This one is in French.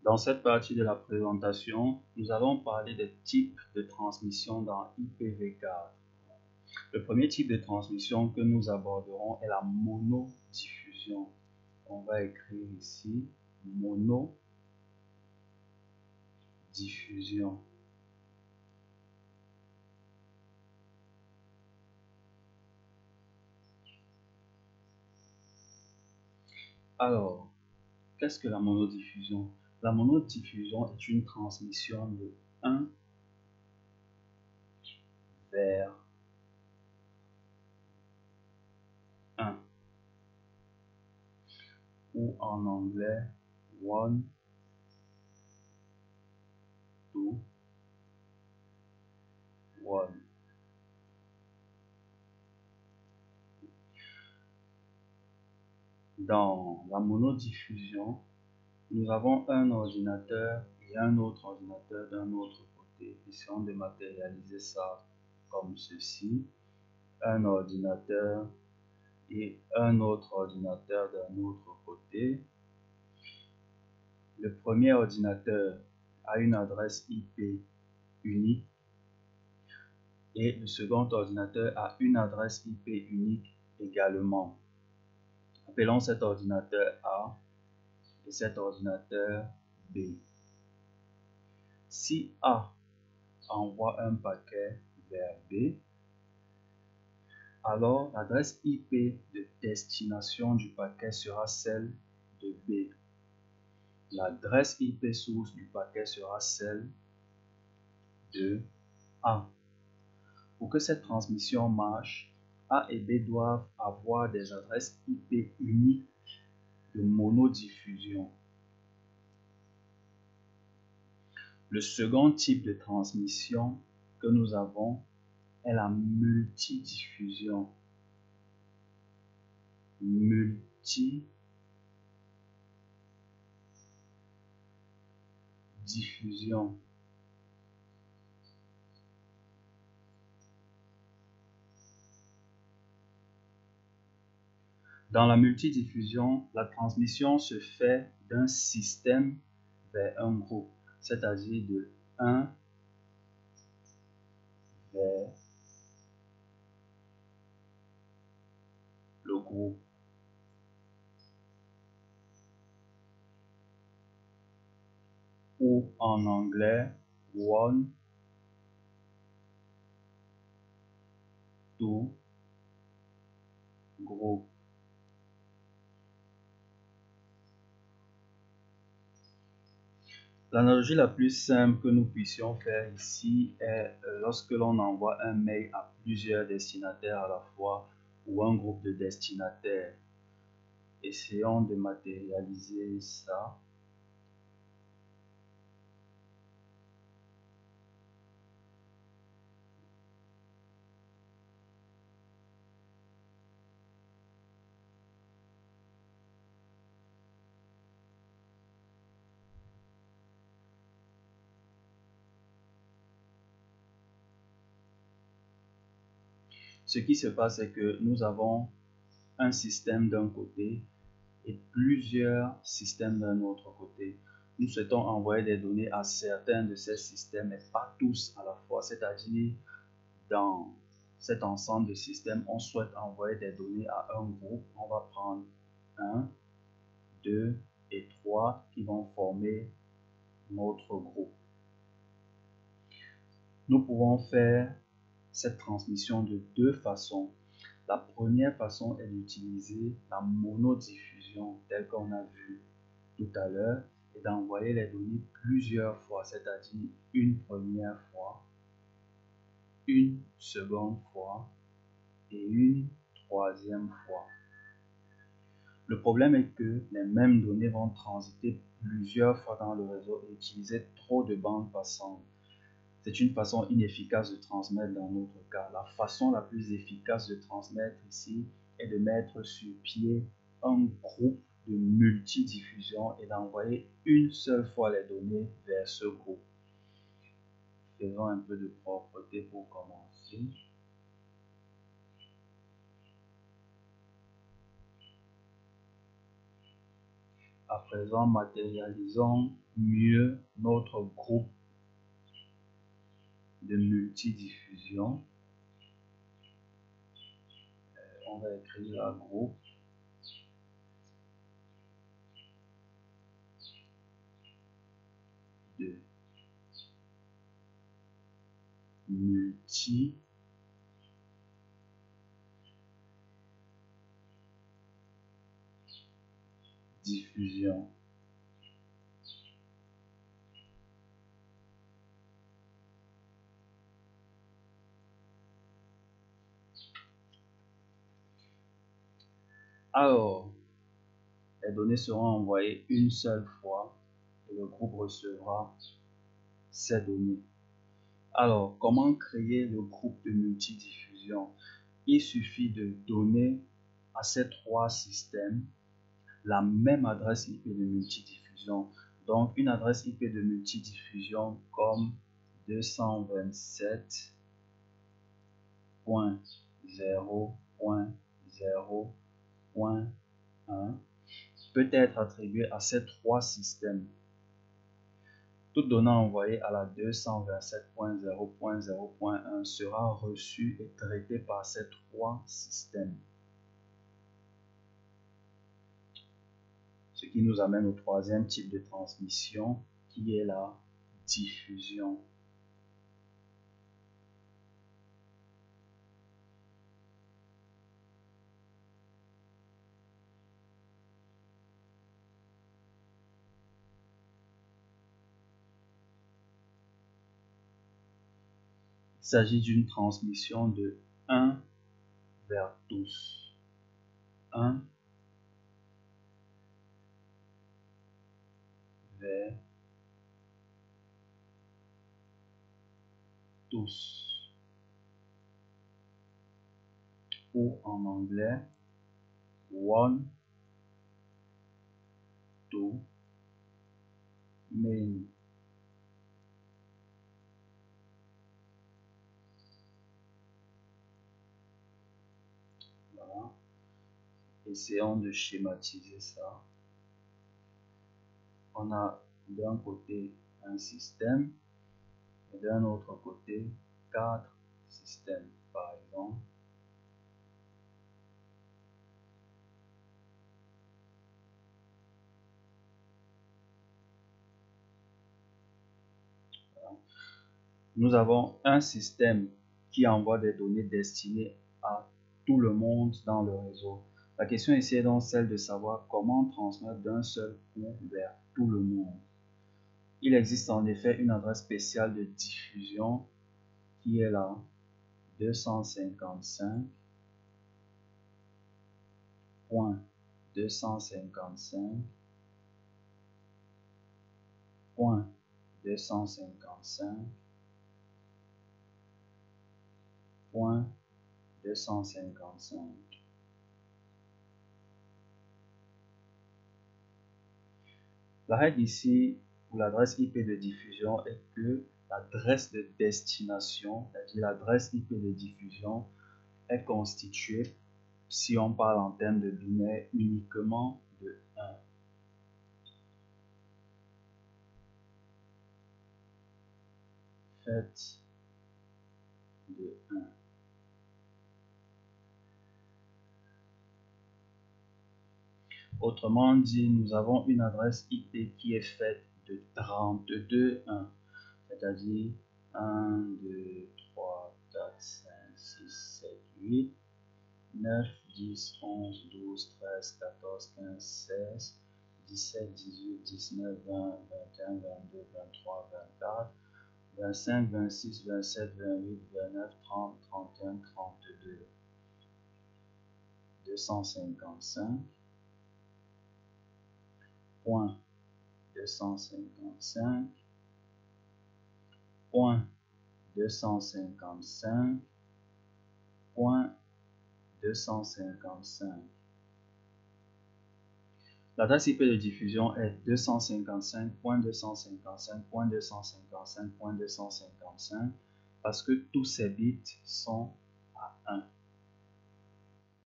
Dans cette partie de la présentation, nous allons parler des types de transmission dans IPv4. Le premier type de transmission que nous aborderons est la monodiffusion. On va écrire ici monodiffusion. Alors, qu'est-ce que la monodiffusion? La monodiffusion est une transmission de 1 vers 1, ou en anglais one to one. Dans la monodiffusion, nous avons un ordinateur et un autre ordinateur d'un autre côté. Essayons de matérialiser ça comme ceci. Un ordinateur et un autre ordinateur d'un autre côté. Le premier ordinateur a une adresse IP unique et le second ordinateur a une adresse IP unique également. Appelons cet ordinateur A et cet ordinateur B. Si A envoie un paquet vers B, alors l'adresse IP de destination du paquet sera celle de B. L'adresse IP source du paquet sera celle de A. Pour que cette transmission marche, A et B doivent avoir des adresses IP uniques de monodiffusion. Le second type de transmission que nous avons est la multidiffusion. Multidiffusion. Dans la multidiffusion, la transmission se fait d'un système vers un groupe, c'est-à-dire de 1 vers le groupe. Ou en anglais, one to group. L'analogie la plus simple que nous puissions faire ici est lorsque l'on envoie un mail à plusieurs destinataires à la fois ou un groupe de destinataires. Essayons de matérialiser ça. Ce qui se passe, c'est que nous avons un système d'un côté et plusieurs systèmes d'un autre côté. Nous souhaitons envoyer des données à certains de ces systèmes, mais pas tous à la fois. C'est-à-dire, dans cet ensemble de systèmes, on souhaite envoyer des données à un groupe. On va prendre 1, 2 et 3 qui vont former notre groupe. Nous pouvons faire cette transmission de deux façons. La première façon est d'utiliser la monodiffusion telle qu'on a vu tout à l'heure et d'envoyer les données plusieurs fois, c'est-à-dire une première fois, une seconde fois et une troisième fois. Le problème est que les mêmes données vont transiter plusieurs fois dans le réseau et utiliser trop de bandes passantes. C'est une façon inefficace de transmettre dans notre cas. La façon la plus efficace de transmettre ici est de mettre sur pied un groupe de multidiffusion et d'envoyer une seule fois les données vers ce groupe. Faisons un peu de propreté pour commencer. À présent, matérialisons mieux notre groupe de multidiffusion. On va écrire la groupe de multidiffusion. Alors, les données seront envoyées une seule fois et le groupe recevra ces données. Alors, comment créer le groupe de multidiffusion? Il suffit de donner à ces trois systèmes la même adresse IP de multidiffusion. Donc, une adresse IP de multidiffusion comme 227.0.0.1 peut être attribuée à ces trois systèmes. Toute donnée envoyée à la 227.0.0.1 sera reçue et traitée par ces trois systèmes. Ce qui nous amène au troisième type de transmission qui est la diffusion. Il s'agit d'une transmission de 1 vers tous. 1 vers tous. Ou en anglais, one to many. Voilà. Essayons de schématiser ça. On a d'un côté un système et d'un autre côté 4 systèmes, par exemple. Voilà. Nous avons un système qui envoie des données destinées à tout le monde dans le réseau. La question ici est donc celle de savoir comment transmettre d'un seul coup vers tout le monde. Il existe en effet une adresse spéciale de diffusion qui est la 255.255.255. La règle ici pour l'adresse IP de diffusion est que l'adresse de destination, c'est-à-dire l'adresse IP de diffusion, est constituée, si on parle en termes de binaire, uniquement de 1. Fait de 1. Autrement dit, nous avons une adresse IP qui est faite de 32.1, c'est-à-dire 1, 2, 3, 4, 5, 6, 7, 8, 9, 10, 11, 12, 13, 14, 15, 16, 17, 18, 19, 20, 21, 22, 23, 24, 25, 26, 27, 28, 29, 30, 31, 32, 255. Point 255, point 255, point 255. L'adresse IP de diffusion est 255.255.255.255 parce que tous ces bits sont à 1.